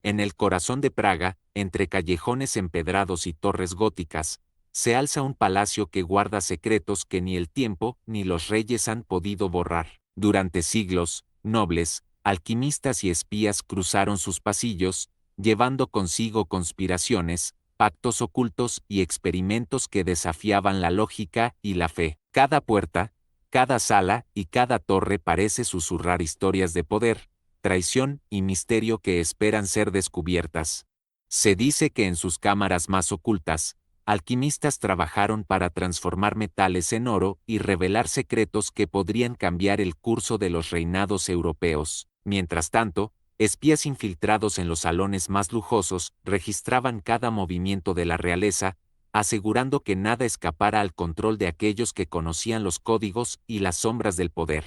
En el corazón de Praga, entre callejones empedrados y torres góticas, se alza un palacio que guarda secretos que ni el tiempo ni los reyes han podido borrar. Durante siglos, nobles, alquimistas y espías cruzaron sus pasillos, llevando consigo conspiraciones, pactos ocultos y experimentos que desafiaban la lógica y la fe. Cada puerta, cada sala y cada torre parece susurrar historias de poder, traición y misterio que esperan ser descubiertas. Se dice que en sus cámaras más ocultas, alquimistas trabajaron para transformar metales en oro y revelar secretos que podrían cambiar el curso de los reinados europeos. Mientras tanto, espías infiltrados en los salones más lujosos registraban cada movimiento de la realeza, asegurando que nada escapara al control de aquellos que conocían los códigos y las sombras del poder.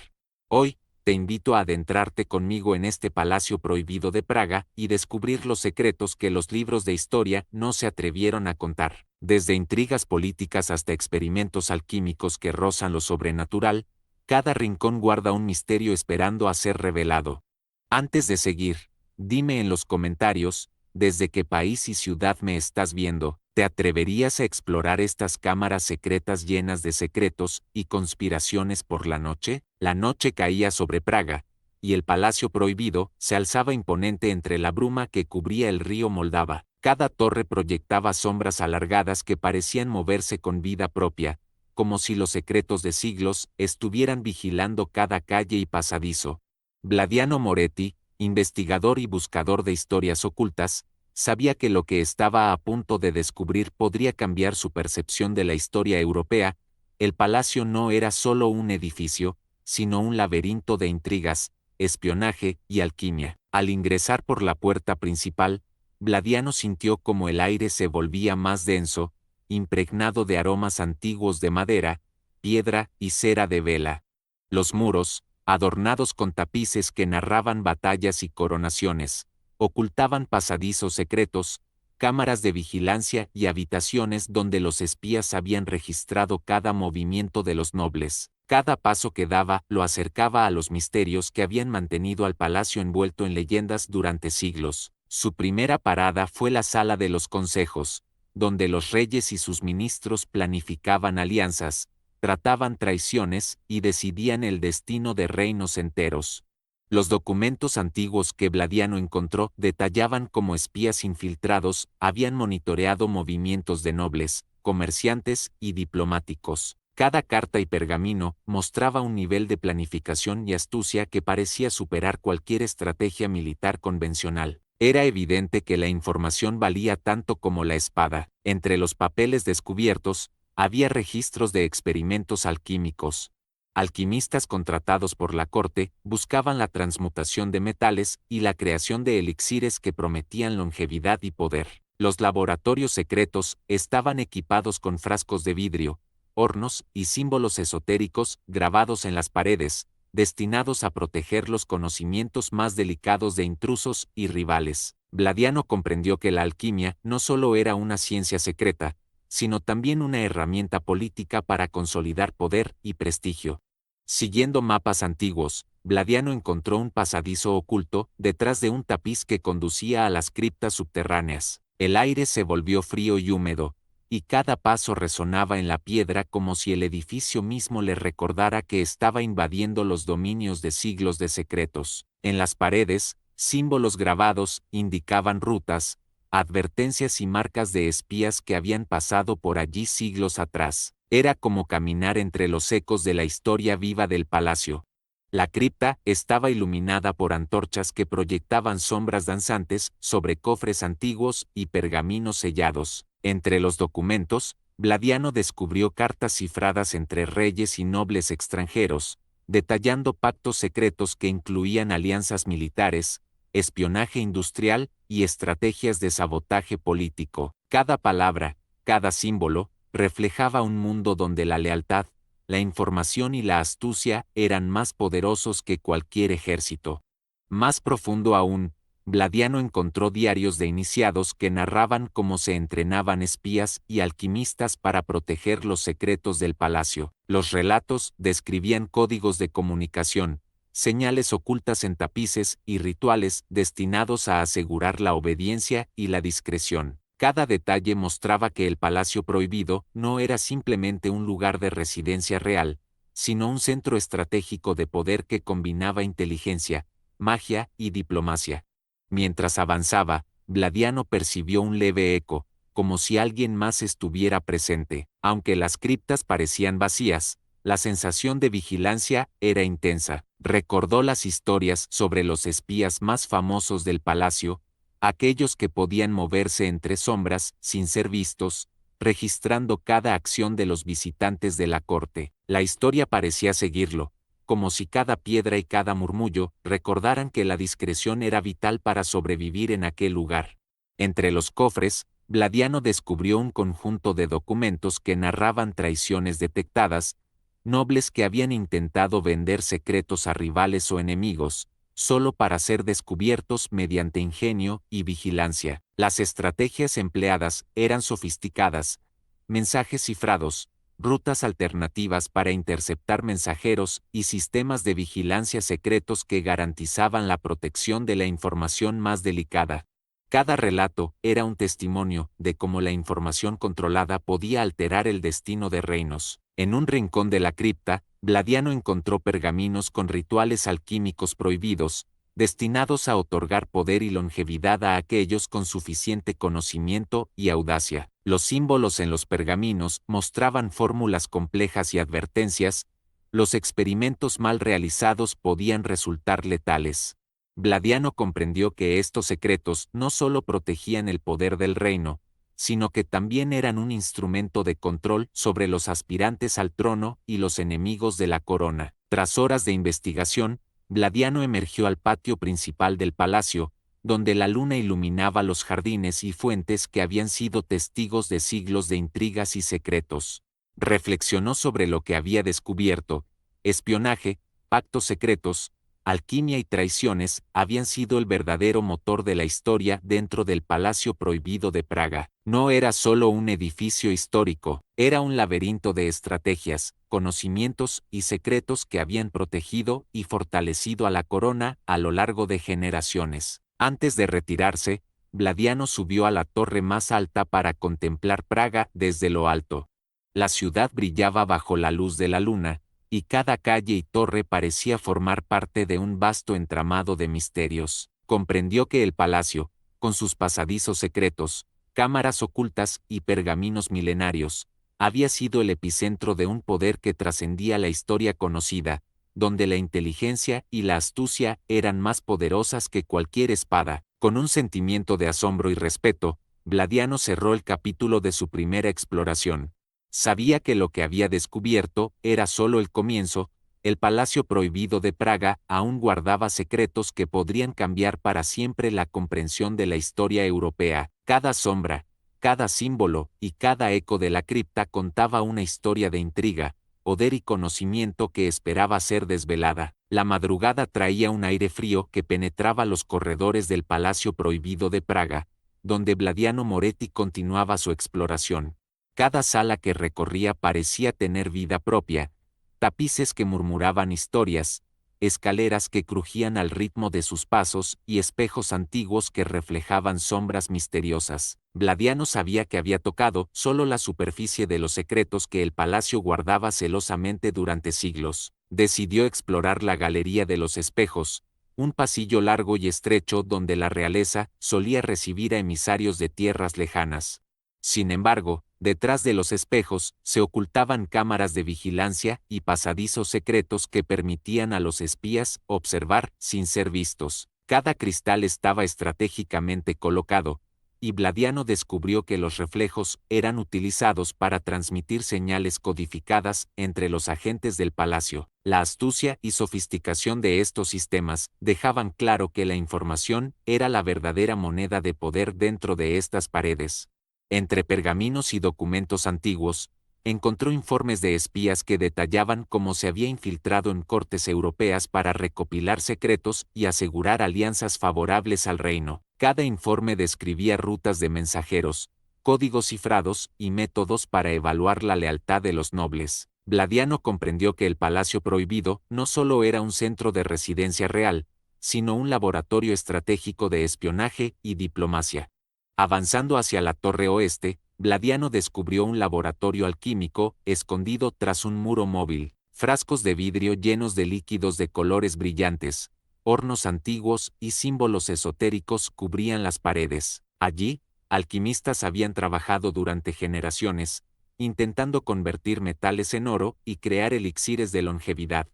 Hoy, te invito a adentrarte conmigo en este palacio prohibido de Praga y descubrir los secretos que los libros de historia no se atrevieron a contar. Desde intrigas políticas hasta experimentos alquímicos que rozan lo sobrenatural, cada rincón guarda un misterio esperando a ser revelado. Antes de seguir, dime en los comentarios, ¿desde qué país y ciudad me estás viendo? ¿Te atreverías a explorar estas cámaras secretas llenas de secretos y conspiraciones por la noche? La noche caía sobre Praga, y el palacio prohibido se alzaba imponente entre la bruma que cubría el río Moldava. Cada torre proyectaba sombras alargadas que parecían moverse con vida propia, como si los secretos de siglos estuvieran vigilando cada calle y pasadizo. Vladiano Moretti, investigador y buscador de historias ocultas, sabía que lo que estaba a punto de descubrir podría cambiar su percepción de la historia europea. El palacio no era solo un edificio, sino un laberinto de intrigas, espionaje y alquimia. Al ingresar por la puerta principal, Vladiano sintió como el aire se volvía más denso, impregnado de aromas antiguos de madera, piedra y cera de vela. Los muros, adornados con tapices que narraban batallas y coronaciones, ocultaban pasadizos secretos, cámaras de vigilancia y habitaciones donde los espías habían registrado cada movimiento de los nobles. Cada paso que daba lo acercaba a los misterios que habían mantenido al palacio envuelto en leyendas durante siglos. Su primera parada fue la sala de los consejos, donde los reyes y sus ministros planificaban alianzas, trataban traiciones y decidían el destino de reinos enteros. Los documentos antiguos que Vladiano encontró detallaban cómo espías infiltrados habían monitoreado movimientos de nobles, comerciantes y diplomáticos. Cada carta y pergamino mostraba un nivel de planificación y astucia que parecía superar cualquier estrategia militar convencional. Era evidente que la información valía tanto como la espada. Entre los papeles descubiertos, había registros de experimentos alquímicos. Alquimistas contratados por la corte buscaban la transmutación de metales y la creación de elixires que prometían longevidad y poder. Los laboratorios secretos estaban equipados con frascos de vidrio, hornos y símbolos esotéricos grabados en las paredes, destinados a proteger los conocimientos más delicados de intrusos y rivales. Vladiano comprendió que la alquimia no solo era una ciencia secreta, sino también una herramienta política para consolidar poder y prestigio. Siguiendo mapas antiguos, Vladiano encontró un pasadizo oculto detrás de un tapiz que conducía a las criptas subterráneas. El aire se volvió frío y húmedo, y cada paso resonaba en la piedra como si el edificio mismo le recordara que estaba invadiendo los dominios de siglos de secretos. En las paredes, símbolos grabados indicaban rutas, advertencias y marcas de espías que habían pasado por allí siglos atrás. Era como caminar entre los ecos de la historia viva del palacio. La cripta estaba iluminada por antorchas que proyectaban sombras danzantes sobre cofres antiguos y pergaminos sellados. Entre los documentos, Vladiano descubrió cartas cifradas entre reyes y nobles extranjeros, detallando pactos secretos que incluían alianzas militares, espionaje industrial y estrategias de sabotaje político. Cada palabra, cada símbolo, reflejaba un mundo donde la lealtad, la información y la astucia eran más poderosos que cualquier ejército. Más profundo aún, Vladiano encontró diarios de iniciados que narraban cómo se entrenaban espías y alquimistas para proteger los secretos del palacio. Los relatos describían códigos de comunicación, señales ocultas en tapices y rituales destinados a asegurar la obediencia y la discreción. Cada detalle mostraba que el Palacio Prohibido no era simplemente un lugar de residencia real, sino un centro estratégico de poder que combinaba inteligencia, magia y diplomacia. Mientras avanzaba, Vladiano percibió un leve eco, como si alguien más estuviera presente. Aunque las criptas parecían vacías, la sensación de vigilancia era intensa. Recordó las historias sobre los espías más famosos del palacio, aquellos que podían moverse entre sombras sin ser vistos, registrando cada acción de los visitantes de la corte. La historia parecía seguirlo, como si cada piedra y cada murmullo recordaran que la discreción era vital para sobrevivir en aquel lugar. Entre los cofres, Vladiano descubrió un conjunto de documentos que narraban traiciones detectadas, nobles que habían intentado vender secretos a rivales o enemigos, solo para ser descubiertos mediante ingenio y vigilancia. Las estrategias empleadas eran sofisticadas, mensajes cifrados, rutas alternativas para interceptar mensajeros y sistemas de vigilancia secretos que garantizaban la protección de la información más delicada. Cada relato era un testimonio de cómo la información controlada podía alterar el destino de reinos. En un rincón de la cripta, Vladiano encontró pergaminos con rituales alquímicos prohibidos, destinados a otorgar poder y longevidad a aquellos con suficiente conocimiento y audacia. Los símbolos en los pergaminos mostraban fórmulas complejas y advertencias. Los experimentos mal realizados podían resultar letales. Vladiano comprendió que estos secretos no solo protegían el poder del reino, sino que también eran un instrumento de control sobre los aspirantes al trono y los enemigos de la corona. Tras horas de investigación, Vladiano emergió al patio principal del palacio, donde la luna iluminaba los jardines y fuentes que habían sido testigos de siglos de intrigas y secretos. Reflexionó sobre lo que había descubierto: espionaje, pactos secretos, alquimia y traiciones habían sido el verdadero motor de la historia dentro del Palacio Prohibido de Praga. No era solo un edificio histórico, era un laberinto de estrategias, conocimientos y secretos que habían protegido y fortalecido a la corona a lo largo de generaciones. Antes de retirarse, Vladiano subió a la torre más alta para contemplar Praga desde lo alto. La ciudad brillaba bajo la luz de la luna, y cada calle y torre parecía formar parte de un vasto entramado de misterios. Comprendió que el palacio, con sus pasadizos secretos, cámaras ocultas y pergaminos milenarios, había sido el epicentro de un poder que trascendía la historia conocida, donde la inteligencia y la astucia eran más poderosas que cualquier espada. Con un sentimiento de asombro y respeto, Vladiano cerró el capítulo de su primera exploración. Sabía que lo que había descubierto era solo el comienzo. El Palacio Prohibido de Praga aún guardaba secretos que podrían cambiar para siempre la comprensión de la historia europea. Cada sombra, cada símbolo y cada eco de la cripta contaba una historia de intriga, poder y conocimiento que esperaba ser desvelada. La madrugada traía un aire frío que penetraba los corredores del Palacio Prohibido de Praga, donde Vladiano Moretti continuaba su exploración. Cada sala que recorría parecía tener vida propia, tapices que murmuraban historias, escaleras que crujían al ritmo de sus pasos y espejos antiguos que reflejaban sombras misteriosas. Vladiano sabía que había tocado solo la superficie de los secretos que el palacio guardaba celosamente durante siglos. Decidió explorar la Galería de los Espejos, un pasillo largo y estrecho donde la realeza solía recibir a emisarios de tierras lejanas. Sin embargo, detrás de los espejos se ocultaban cámaras de vigilancia y pasadizos secretos que permitían a los espías observar sin ser vistos. Cada cristal estaba estratégicamente colocado, y Vladiano descubrió que los reflejos eran utilizados para transmitir señales codificadas entre los agentes del palacio. La astucia y sofisticación de estos sistemas dejaban claro que la información era la verdadera moneda de poder dentro de estas paredes. Entre pergaminos y documentos antiguos, encontró informes de espías que detallaban cómo se había infiltrado en cortes europeas para recopilar secretos y asegurar alianzas favorables al reino. Cada informe describía rutas de mensajeros, códigos cifrados y métodos para evaluar la lealtad de los nobles. Vladiano comprendió que el Palacio Prohibido no solo era un centro de residencia real, sino un laboratorio estratégico de espionaje y diplomacia. Avanzando hacia la torre oeste, Vladiano descubrió un laboratorio alquímico escondido tras un muro móvil, frascos de vidrio llenos de líquidos de colores brillantes, hornos antiguos y símbolos esotéricos cubrían las paredes. Allí, alquimistas habían trabajado durante generaciones, intentando convertir metales en oro y crear elixires de longevidad.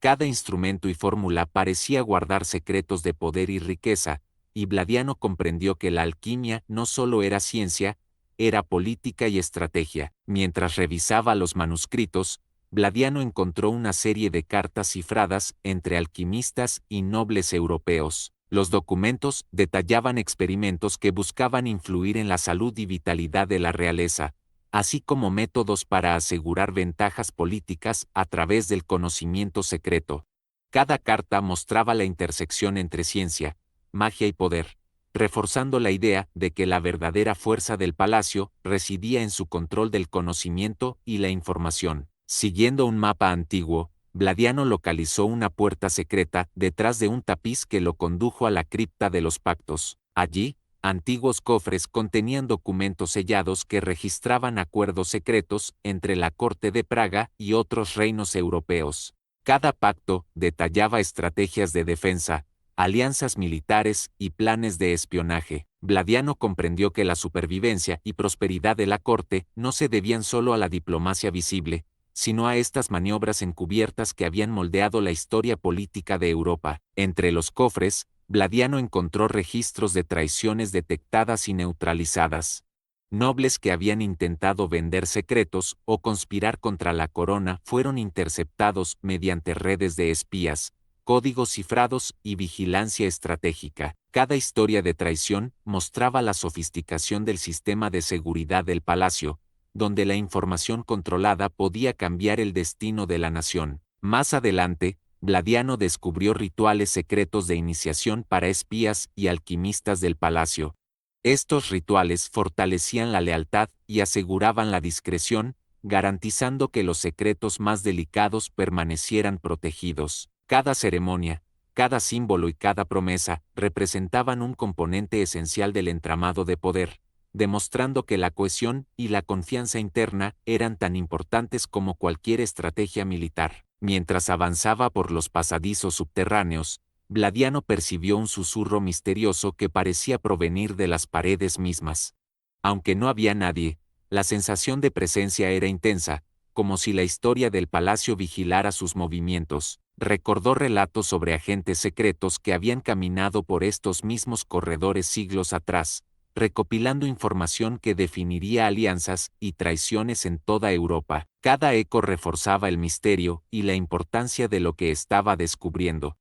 Cada instrumento y fórmula parecía guardar secretos de poder y riqueza, y Vladiano comprendió que la alquimia no solo era ciencia, era política y estrategia. Mientras revisaba los manuscritos, Vladiano encontró una serie de cartas cifradas entre alquimistas y nobles europeos. Los documentos detallaban experimentos que buscaban influir en la salud y vitalidad de la realeza, así como métodos para asegurar ventajas políticas a través del conocimiento secreto. Cada carta mostraba la intersección entre ciencia, magia y poder, reforzando la idea de que la verdadera fuerza del palacio residía en su control del conocimiento y la información. Siguiendo un mapa antiguo, Vladiano localizó una puerta secreta detrás de un tapiz que lo condujo a la cripta de los pactos. Allí, antiguos cofres contenían documentos sellados que registraban acuerdos secretos entre la corte de Praga y otros reinos europeos. Cada pacto detallaba estrategias de defensa, alianzas militares y planes de espionaje. Vladiano comprendió que la supervivencia y prosperidad de la corte no se debían solo a la diplomacia visible, sino a estas maniobras encubiertas que habían moldeado la historia política de Europa. Entre los cofres, Vladiano encontró registros de traiciones detectadas y neutralizadas. Nobles que habían intentado vender secretos o conspirar contra la corona fueron interceptados mediante redes de espías, códigos cifrados y vigilancia estratégica. Cada historia de traición mostraba la sofisticación del sistema de seguridad del palacio, donde la información controlada podía cambiar el destino de la nación. Más adelante, Vladiano descubrió rituales secretos de iniciación para espías y alquimistas del palacio. Estos rituales fortalecían la lealtad y aseguraban la discreción, garantizando que los secretos más delicados permanecieran protegidos. Cada ceremonia, cada símbolo y cada promesa representaban un componente esencial del entramado de poder, demostrando que la cohesión y la confianza interna eran tan importantes como cualquier estrategia militar. Mientras avanzaba por los pasadizos subterráneos, Vladiano percibió un susurro misterioso que parecía provenir de las paredes mismas. Aunque no había nadie, la sensación de presencia era intensa, como si la historia del palacio vigilara sus movimientos. Recordó relatos sobre agentes secretos que habían caminado por estos mismos corredores siglos atrás, recopilando información que definiría alianzas y traiciones en toda Europa. Cada eco reforzaba el misterio y la importancia de lo que estaba descubriendo.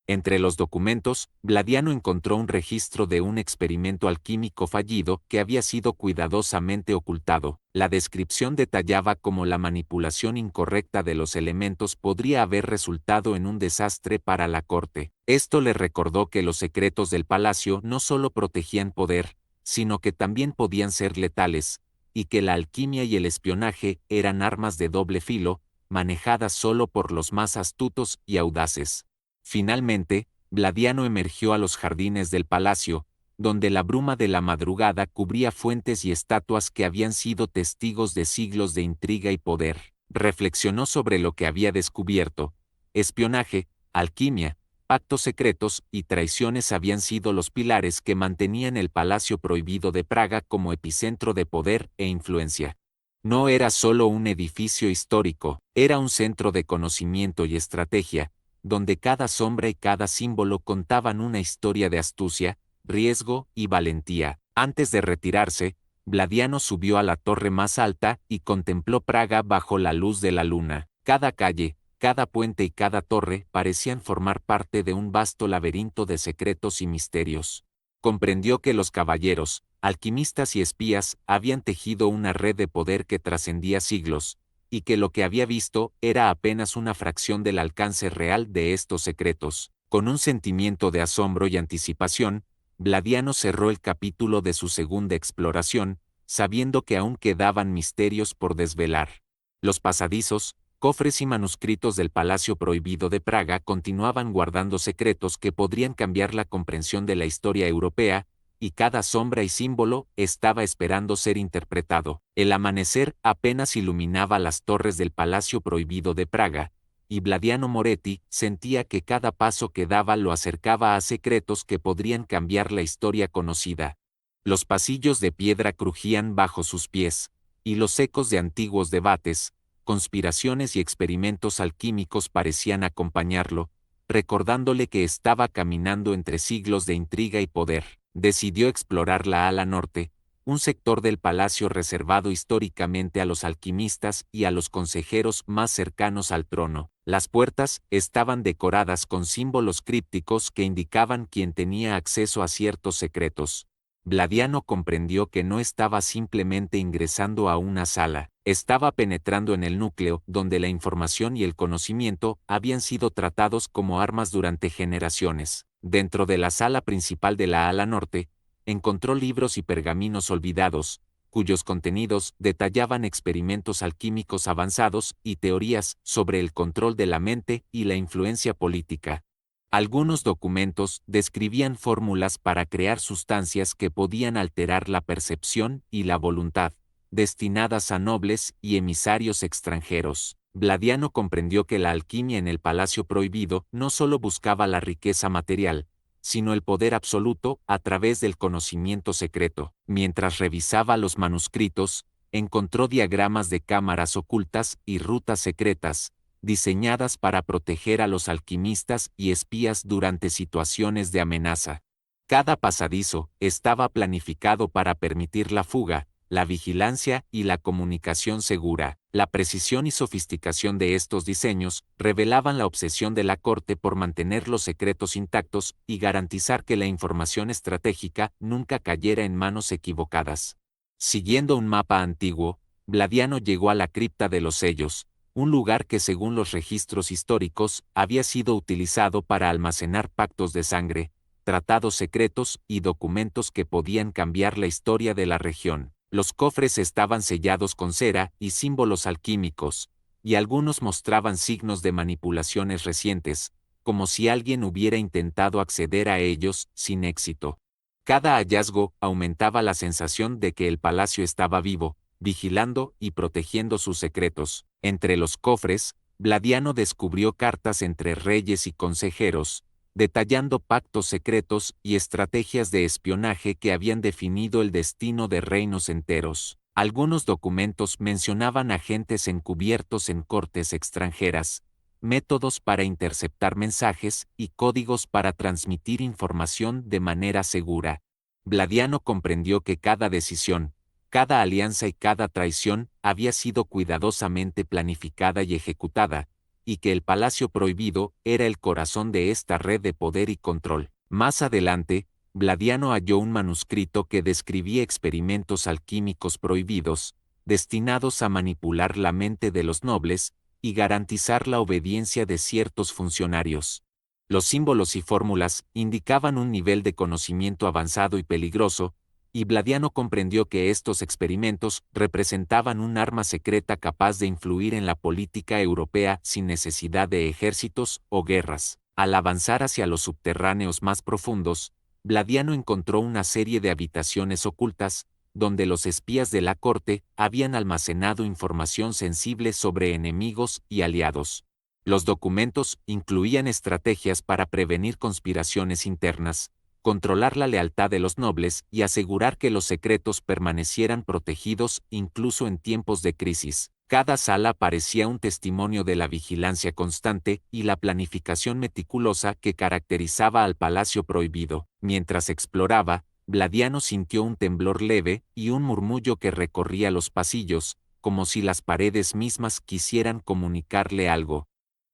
Entre los documentos, Vladiano encontró un registro de un experimento alquímico fallido que había sido cuidadosamente ocultado. La descripción detallaba cómo la manipulación incorrecta de los elementos podría haber resultado en un desastre para la corte. Esto le recordó que los secretos del palacio no solo protegían poder, sino que también podían ser letales, y que la alquimia y el espionaje eran armas de doble filo, manejadas solo por los más astutos y audaces. Finalmente, Vladiano emergió a los jardines del palacio, donde la bruma de la madrugada cubría fuentes y estatuas que habían sido testigos de siglos de intriga y poder. Reflexionó sobre lo que había descubierto. Espionaje, alquimia, pactos secretos y traiciones habían sido los pilares que mantenían el Palacio Prohibido de Praga como epicentro de poder e influencia. No era solo un edificio histórico, era un centro de conocimiento y estrategia, donde cada sombra y cada símbolo contaban una historia de astucia, riesgo y valentía. Antes de retirarse, Vladiano subió a la torre más alta y contempló Praga bajo la luz de la luna. Cada calle, cada puente y cada torre parecían formar parte de un vasto laberinto de secretos y misterios. Comprendió que los caballeros, alquimistas y espías habían tejido una red de poder que trascendía siglos, y que lo que había visto era apenas una fracción del alcance real de estos secretos. Con un sentimiento de asombro y anticipación, Vladiano cerró el capítulo de su segunda exploración, sabiendo que aún quedaban misterios por desvelar. Los pasadizos, Cofres y manuscritos del Palacio Prohibido de Praga continuaban guardando secretos que podrían cambiar la comprensión de la historia europea, y cada sombra y símbolo estaba esperando ser interpretado. El amanecer apenas iluminaba las torres del Palacio Prohibido de Praga, y Vladiano Moretti sentía que cada paso que daba lo acercaba a secretos que podrían cambiar la historia conocida. Los pasillos de piedra crujían bajo sus pies, y los ecos de antiguos debates, conspiraciones y experimentos alquímicos parecían acompañarlo, recordándole que estaba caminando entre siglos de intriga y poder. Decidió explorar la ala norte, un sector del palacio reservado históricamente a los alquimistas y a los consejeros más cercanos al trono. Las puertas estaban decoradas con símbolos crípticos que indicaban quién tenía acceso a ciertos secretos. Vladiano comprendió que no estaba simplemente ingresando a una sala, estaba penetrando en el núcleo donde la información y el conocimiento habían sido tratados como armas durante generaciones. Dentro de la sala principal de la ala norte, encontró libros y pergaminos olvidados, cuyos contenidos detallaban experimentos alquímicos avanzados y teorías sobre el control de la mente y la influencia política. Algunos documentos describían fórmulas para crear sustancias que podían alterar la percepción y la voluntad, destinadas a nobles y emisarios extranjeros. Vladiano comprendió que la alquimia en el Palacio Prohibido no solo buscaba la riqueza material, sino el poder absoluto a través del conocimiento secreto. Mientras revisaba los manuscritos, encontró diagramas de cámaras ocultas y rutas secretas, diseñadas para proteger a los alquimistas y espías durante situaciones de amenaza. Cada pasadizo estaba planificado para permitir la fuga, la vigilancia y la comunicación segura. La precisión y sofisticación de estos diseños revelaban la obsesión de la corte por mantener los secretos intactos y garantizar que la información estratégica nunca cayera en manos equivocadas. Siguiendo un mapa antiguo, Vladiano llegó a la cripta de los sellos, un lugar que según los registros históricos había sido utilizado para almacenar pactos de sangre, tratados secretos y documentos que podían cambiar la historia de la región. Los cofres estaban sellados con cera y símbolos alquímicos, y algunos mostraban signos de manipulaciones recientes, como si alguien hubiera intentado acceder a ellos sin éxito. Cada hallazgo aumentaba la sensación de que el palacio estaba vivo, vigilando y protegiendo sus secretos. Entre los cofres, Vladiano descubrió cartas entre reyes y consejeros, detallando pactos secretos y estrategias de espionaje que habían definido el destino de reinos enteros. Algunos documentos mencionaban agentes encubiertos en cortes extranjeras, métodos para interceptar mensajes y códigos para transmitir información de manera segura. Vladiano comprendió que cada decisión, cada alianza y cada traición había sido cuidadosamente planificada y ejecutada, y que el Palacio Prohibido era el corazón de esta red de poder y control. Más adelante, Vladiano halló un manuscrito que describía experimentos alquímicos prohibidos, destinados a manipular la mente de los nobles y garantizar la obediencia de ciertos funcionarios. Los símbolos y fórmulas indicaban un nivel de conocimiento avanzado y peligroso, y Vladiano comprendió que estos experimentos representaban un arma secreta capaz de influir en la política europea sin necesidad de ejércitos o guerras. Al avanzar hacia los subterráneos más profundos, Vladiano encontró una serie de habitaciones ocultas, donde los espías de la corte habían almacenado información sensible sobre enemigos y aliados. Los documentos incluían estrategias para prevenir conspiraciones internas, controlar la lealtad de los nobles y asegurar que los secretos permanecieran protegidos incluso en tiempos de crisis. Cada sala parecía un testimonio de la vigilancia constante y la planificación meticulosa que caracterizaba al Palacio Prohibido. Mientras exploraba, Vladiano sintió un temblor leve y un murmullo que recorría los pasillos, como si las paredes mismas quisieran comunicarle algo.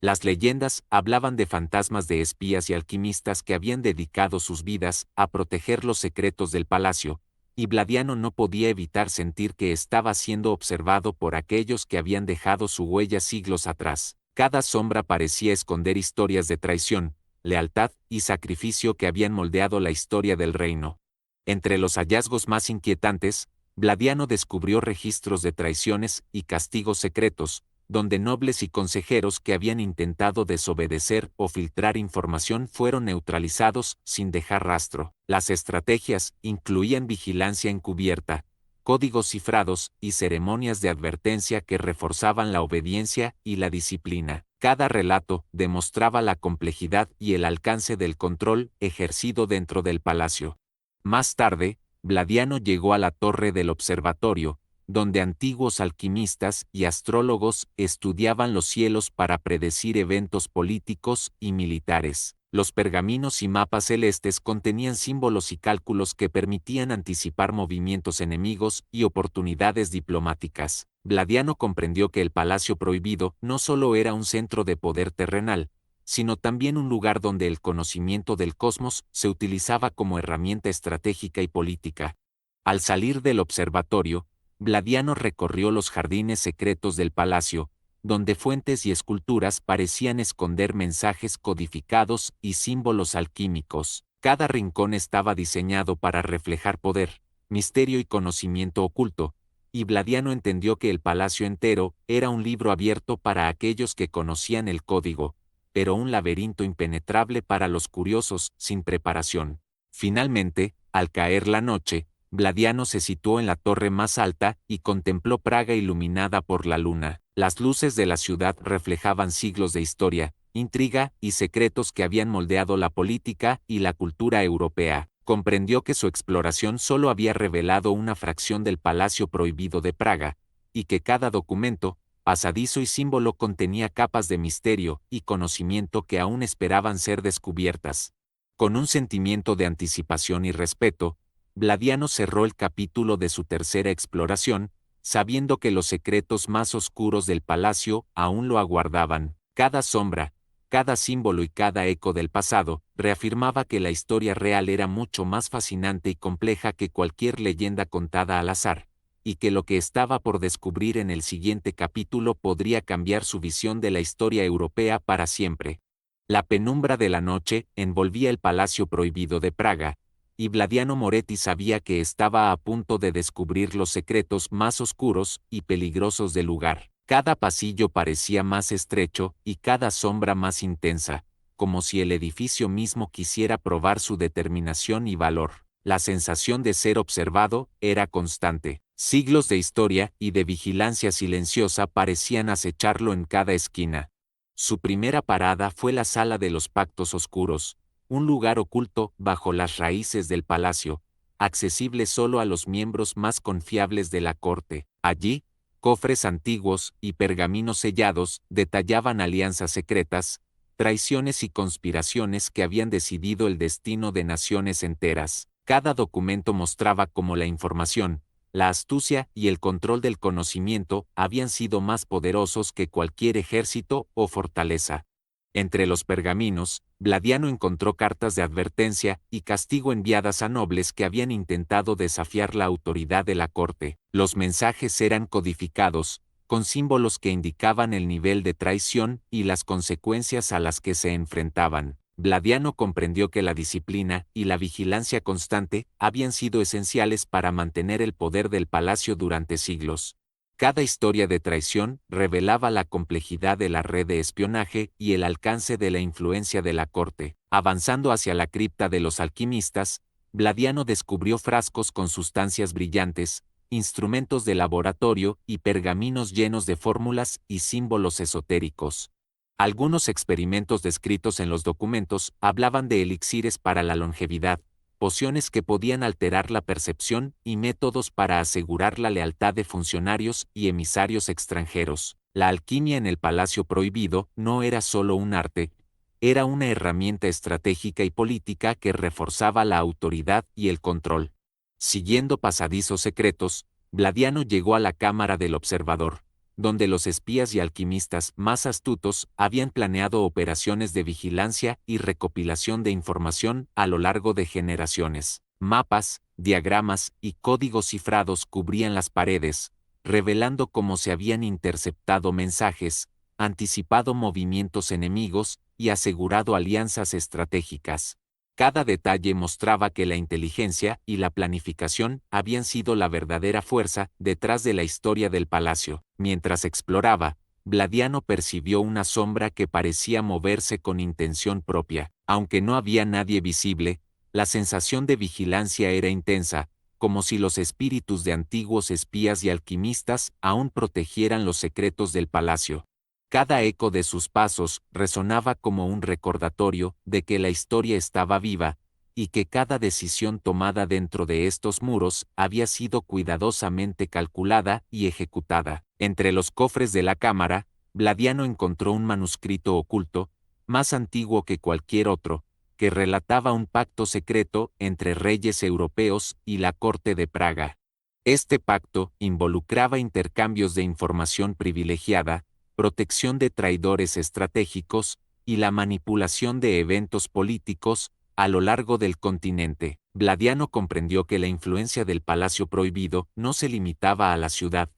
Las leyendas hablaban de fantasmas de espías y alquimistas que habían dedicado sus vidas a proteger los secretos del palacio, y Vladiano no podía evitar sentir que estaba siendo observado por aquellos que habían dejado su huella siglos atrás. Cada sombra parecía esconder historias de traición, lealtad y sacrificio que habían moldeado la historia del reino. Entre los hallazgos más inquietantes, Vladiano descubrió registros de traiciones y castigos secretos, donde nobles y consejeros que habían intentado desobedecer o filtrar información fueron neutralizados sin dejar rastro. Las estrategias incluían vigilancia encubierta, códigos cifrados y ceremonias de advertencia que reforzaban la obediencia y la disciplina. Cada relato demostraba la complejidad y el alcance del control ejercido dentro del palacio. Más tarde, Vladiano llegó a la torre del observatorio, donde antiguos alquimistas y astrólogos estudiaban los cielos para predecir eventos políticos y militares. Los pergaminos y mapas celestes contenían símbolos y cálculos que permitían anticipar movimientos enemigos y oportunidades diplomáticas. Vladiano comprendió que el Palacio Prohibido no solo era un centro de poder terrenal, sino también un lugar donde el conocimiento del cosmos se utilizaba como herramienta estratégica y política. Al salir del observatorio, Vladiano recorrió los jardines secretos del palacio, donde fuentes y esculturas parecían esconder mensajes codificados y símbolos alquímicos. Cada rincón estaba diseñado para reflejar poder, misterio y conocimiento oculto, y Vladiano entendió que el palacio entero era un libro abierto para aquellos que conocían el código, pero un laberinto impenetrable para los curiosos sin preparación. Finalmente, al caer la noche, Vladiano se situó en la torre más alta y contempló Praga iluminada por la luna. Las luces de la ciudad reflejaban siglos de historia, intriga y secretos que habían moldeado la política y la cultura europea. Comprendió que su exploración solo había revelado una fracción del Palacio Prohibido de Praga, y que cada documento, pasadizo y símbolo contenía capas de misterio y conocimiento que aún esperaban ser descubiertas. Con un sentimiento de anticipación y respeto, Vladiano cerró el capítulo de su tercera exploración, sabiendo que los secretos más oscuros del palacio aún lo aguardaban. Cada sombra, cada símbolo y cada eco del pasado reafirmaba que la historia real era mucho más fascinante y compleja que cualquier leyenda contada al azar, y que lo que estaba por descubrir en el siguiente capítulo podría cambiar su visión de la historia europea para siempre. La penumbra de la noche envolvía el Palacio Prohibido de Praga, y Vladiano Moretti sabía que estaba a punto de descubrir los secretos más oscuros y peligrosos del lugar. Cada pasillo parecía más estrecho y cada sombra más intensa, como si el edificio mismo quisiera probar su determinación y valor. La sensación de ser observado era constante. Siglos de historia y de vigilancia silenciosa parecían acecharlo en cada esquina. Su primera parada fue la Sala de los Pactos Oscuros, un lugar oculto bajo las raíces del palacio, accesible solo a los miembros más confiables de la corte. Allí, cofres antiguos y pergaminos sellados detallaban alianzas secretas, traiciones y conspiraciones que habían decidido el destino de naciones enteras. Cada documento mostraba cómo la información, la astucia y el control del conocimiento habían sido más poderosos que cualquier ejército o fortaleza. Entre los pergaminos, Vladiano encontró cartas de advertencia y castigo enviadas a nobles que habían intentado desafiar la autoridad de la corte. Los mensajes eran codificados, con símbolos que indicaban el nivel de traición y las consecuencias a las que se enfrentaban. Vladiano comprendió que la disciplina y la vigilancia constante habían sido esenciales para mantener el poder del palacio durante siglos. Cada historia de traición revelaba la complejidad de la red de espionaje y el alcance de la influencia de la corte. Avanzando hacia la cripta de los alquimistas, Vladiano descubrió frascos con sustancias brillantes, instrumentos de laboratorio y pergaminos llenos de fórmulas y símbolos esotéricos. Algunos experimentos descritos en los documentos hablaban de elixires para la longevidad, pociones que podían alterar la percepción y métodos para asegurar la lealtad de funcionarios y emisarios extranjeros. La alquimia en el Palacio Prohibido no era solo un arte, era una herramienta estratégica y política que reforzaba la autoridad y el control. Siguiendo pasadizos secretos, Vladiano llegó a la cámara del observador, donde los espías y alquimistas más astutos habían planeado operaciones de vigilancia y recopilación de información a lo largo de generaciones. Mapas, diagramas y códigos cifrados cubrían las paredes, revelando cómo se habían interceptado mensajes, anticipado movimientos enemigos y asegurado alianzas estratégicas. Cada detalle mostraba que la inteligencia y la planificación habían sido la verdadera fuerza detrás de la historia del palacio. Mientras exploraba, Vladiano percibió una sombra que parecía moverse con intención propia. Aunque no había nadie visible, la sensación de vigilancia era intensa, como si los espíritus de antiguos espías y alquimistas aún protegieran los secretos del palacio. Cada eco de sus pasos resonaba como un recordatorio de que la historia estaba viva, y que cada decisión tomada dentro de estos muros había sido cuidadosamente calculada y ejecutada. Entre los cofres de la cámara, Vladiano encontró un manuscrito oculto, más antiguo que cualquier otro, que relataba un pacto secreto entre reyes europeos y la corte de Praga. Este pacto involucraba intercambios de información privilegiada, protección de traidores estratégicos y la manipulación de eventos políticos a lo largo del continente. Vladiano comprendió que la influencia del Palacio Prohibido no se limitaba a la ciudad.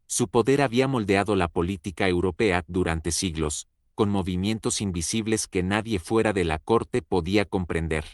Su poder había moldeado la política europea durante siglos, con movimientos invisibles que nadie fuera de la corte podía comprender.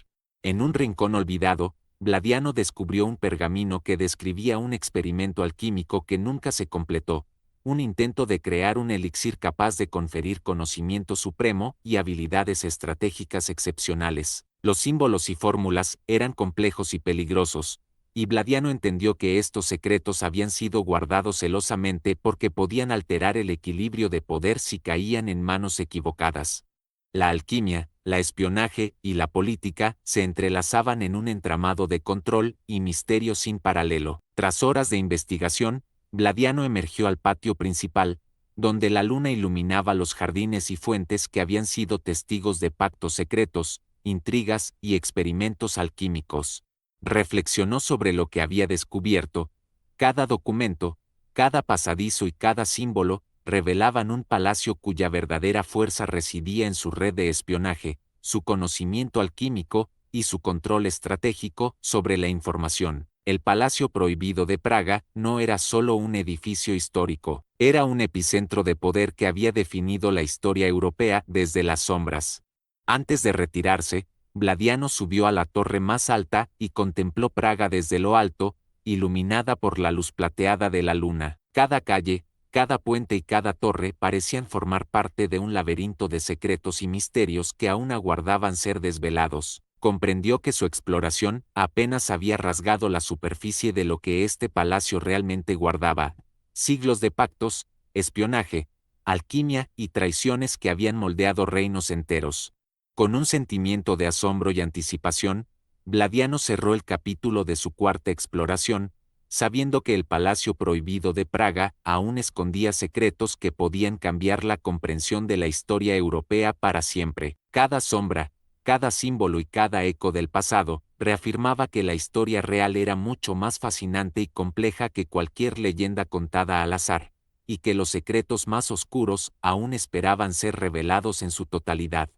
En un rincón olvidado, Vladiano descubrió un pergamino que describía un experimento alquímico que nunca se completó, un intento de crear un elixir capaz de conferir conocimiento supremo y habilidades estratégicas excepcionales. Los símbolos y fórmulas eran complejos y peligrosos, y Vladiano entendió que estos secretos habían sido guardados celosamente porque podían alterar el equilibrio de poder si caían en manos equivocadas. La alquimia, la espionaje y la política se entrelazaban en un entramado de control y misterio sin paralelo. Tras horas de investigación, Vladiano emergió al patio principal, donde la luna iluminaba los jardines y fuentes que habían sido testigos de pactos secretos, intrigas y experimentos alquímicos. Reflexionó sobre lo que había descubierto. Cada documento, cada pasadizo y cada símbolo revelaban un palacio cuya verdadera fuerza residía en su red de espionaje, su conocimiento alquímico y su control estratégico sobre la información. El Palacio Prohibido de Praga no era solo un edificio histórico, era un epicentro de poder que había definido la historia europea desde las sombras. Antes de retirarse, Vladiano subió a la torre más alta y contempló Praga desde lo alto, iluminada por la luz plateada de la luna. Cada calle, cada puente y cada torre parecían formar parte de un laberinto de secretos y misterios que aún aguardaban ser desvelados. Comprendió que su exploración apenas había rasgado la superficie de lo que este palacio realmente guardaba: siglos de pactos, espionaje, alquimia y traiciones que habían moldeado reinos enteros. Con un sentimiento de asombro y anticipación, Vladiano cerró el capítulo de su cuarta exploración, sabiendo que el Palacio Prohibido de Praga aún escondía secretos que podían cambiar la comprensión de la historia europea para siempre. Cada sombra, cada símbolo y cada eco del pasado reafirmaba que la historia real era mucho más fascinante y compleja que cualquier leyenda contada al azar, y que los secretos más oscuros aún esperaban ser revelados en su totalidad.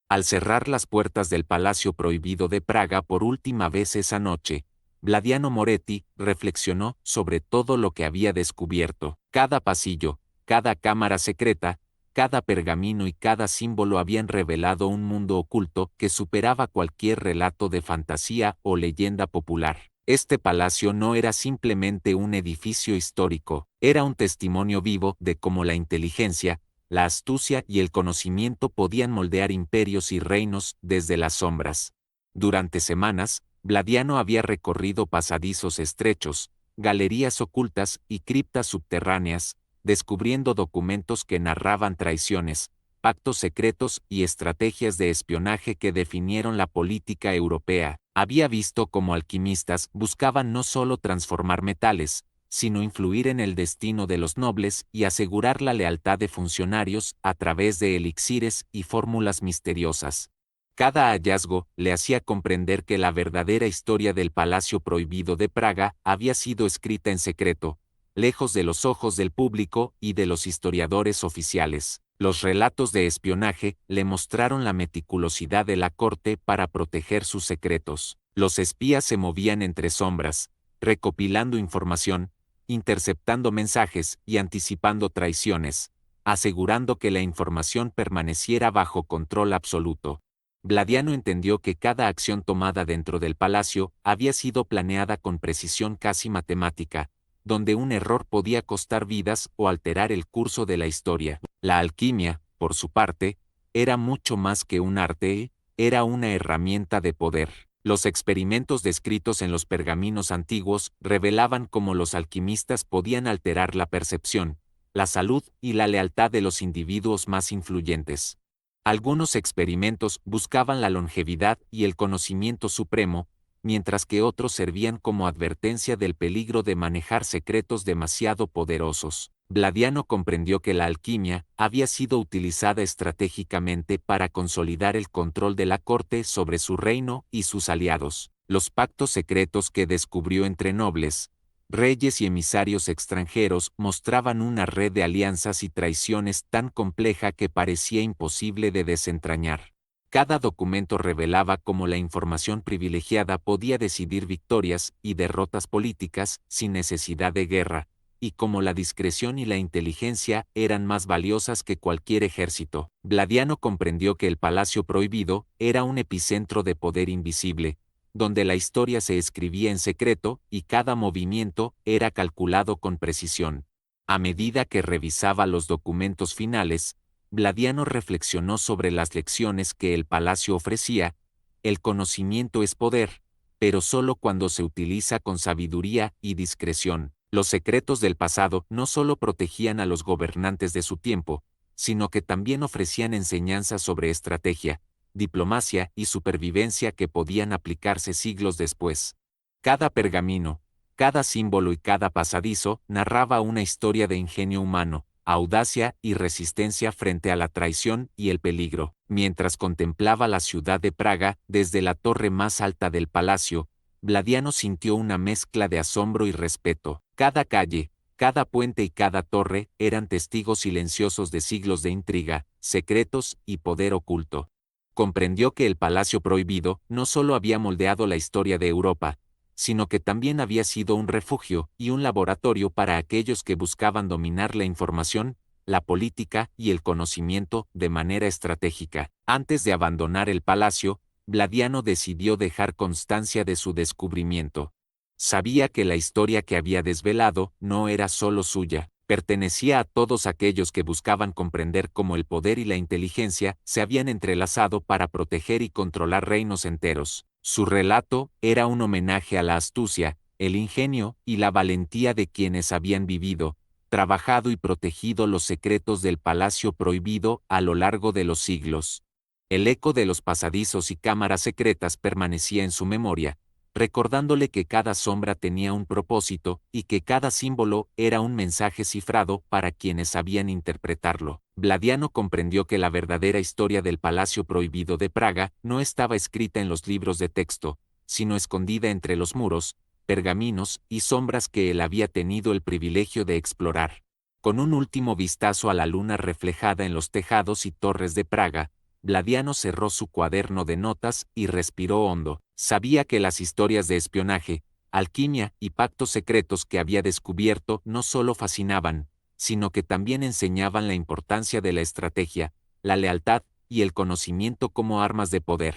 Al cerrar las puertas del Palacio Prohibido de Praga por última vez esa noche, Vladiano Moretti reflexionó sobre todo lo que había descubierto. Cada pasillo, cada cámara secreta, cada pergamino y cada símbolo habían revelado un mundo oculto que superaba cualquier relato de fantasía o leyenda popular. Este palacio no era simplemente un edificio histórico, era un testimonio vivo de cómo la inteligencia, la astucia y el conocimiento podían moldear imperios y reinos desde las sombras. Durante semanas, Vladiano había recorrido pasadizos estrechos, galerías ocultas y criptas subterráneas, descubriendo documentos que narraban traiciones, pactos secretos y estrategias de espionaje que definieron la política europea. Había visto cómo alquimistas buscaban no solo transformar metales, sino influir en el destino de los nobles y asegurar la lealtad de funcionarios a través de elixires y fórmulas misteriosas. Cada hallazgo le hacía comprender que la verdadera historia del Palacio Prohibido de Praga había sido escrita en secreto, lejos de los ojos del público y de los historiadores oficiales. Los relatos de espionaje le mostraron la meticulosidad de la corte para proteger sus secretos. Los espías se movían entre sombras, recopilando información, interceptando mensajes y anticipando traiciones, asegurando que la información permaneciera bajo control absoluto. Vladiano entendió que cada acción tomada dentro del palacio había sido planeada con precisión casi matemática, donde un error podía costar vidas o alterar el curso de la historia. La alquimia, por su parte, era mucho más que un arte, era una herramienta de poder. Los experimentos descritos en los pergaminos antiguos revelaban cómo los alquimistas podían alterar la percepción, la salud y la lealtad de los individuos más influyentes. Algunos experimentos buscaban la longevidad y el conocimiento supremo, mientras que otros servían como advertencia del peligro de manejar secretos demasiado poderosos. Vladiano comprendió que la alquimia había sido utilizada estratégicamente para consolidar el control de la corte sobre su reino y sus aliados. Los pactos secretos que descubrió entre nobles, reyes y emisarios extranjeros mostraban una red de alianzas y traiciones tan compleja que parecía imposible de desentrañar. Cada documento revelaba cómo la información privilegiada podía decidir victorias y derrotas políticas sin necesidad de guerra, y cómo la discreción y la inteligencia eran más valiosas que cualquier ejército. Vladiano comprendió que el Palacio Prohibido era un epicentro de poder invisible, donde la historia se escribía en secreto y cada movimiento era calculado con precisión. A medida que revisaba los documentos finales, Vladiano reflexionó sobre las lecciones que el palacio ofrecía. El conocimiento es poder, pero solo cuando se utiliza con sabiduría y discreción. Los secretos del pasado no solo protegían a los gobernantes de su tiempo, sino que también ofrecían enseñanzas sobre estrategia, diplomacia y supervivencia que podían aplicarse siglos después. Cada pergamino, cada símbolo y cada pasadizo narraba una historia de ingenio humano, audacia y resistencia frente a la traición y el peligro. Mientras contemplaba la ciudad de Praga desde la torre más alta del palacio, Vladiano sintió una mezcla de asombro y respeto. Cada calle, cada puente y cada torre eran testigos silenciosos de siglos de intriga, secretos y poder oculto. Comprendió que el Palacio Prohibido no solo había moldeado la historia de Europa, sino que también había sido un refugio y un laboratorio para aquellos que buscaban dominar la información, la política y el conocimiento de manera estratégica. Antes de abandonar el palacio, Vladiano decidió dejar constancia de su descubrimiento. Sabía que la historia que había desvelado no era solo suya, pertenecía a todos aquellos que buscaban comprender cómo el poder y la inteligencia se habían entrelazado para proteger y controlar reinos enteros. Su relato era un homenaje a la astucia, el ingenio y la valentía de quienes habían vivido, trabajado y protegido los secretos del Palacio Prohibido a lo largo de los siglos. El eco de los pasadizos y cámaras secretas permanecía en su memoria, recordándole que cada sombra tenía un propósito y que cada símbolo era un mensaje cifrado para quienes sabían interpretarlo. Vladiano comprendió que la verdadera historia del Palacio Prohibido de Praga no estaba escrita en los libros de texto, sino escondida entre los muros, pergaminos y sombras que él había tenido el privilegio de explorar. Con un último vistazo a la luna reflejada en los tejados y torres de Praga, Vladiano cerró su cuaderno de notas y respiró hondo. Sabía que las historias de espionaje, alquimia y pactos secretos que había descubierto no solo fascinaban, sino que también enseñaban la importancia de la estrategia, la lealtad y el conocimiento como armas de poder.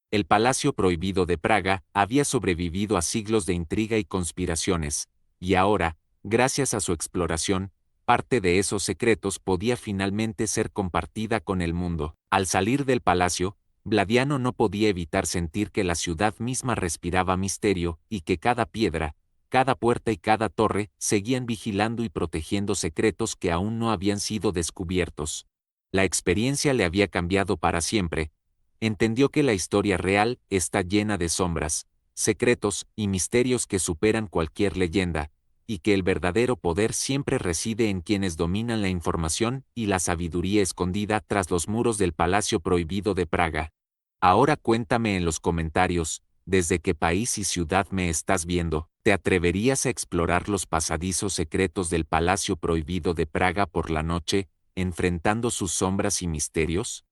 El Palacio Prohibido de Praga había sobrevivido a siglos de intriga y conspiraciones, y ahora, gracias a su exploración, parte de esos secretos podía finalmente ser compartida con el mundo. Al salir del palacio, Vladiano no podía evitar sentir que la ciudad misma respiraba misterio y que cada piedra, cada puerta y cada torre seguían vigilando y protegiendo secretos que aún no habían sido descubiertos. La experiencia le había cambiado para siempre. Entendió que la historia real está llena de sombras, secretos y misterios que superan cualquier leyenda, y que el verdadero poder siempre reside en quienes dominan la información y la sabiduría escondida tras los muros del Palacio Prohibido de Praga. Ahora cuéntame en los comentarios, ¿desde qué país y ciudad me estás viendo? ¿Te atreverías a explorar los pasadizos secretos del Palacio Prohibido de Praga por la noche, enfrentando sus sombras y misterios?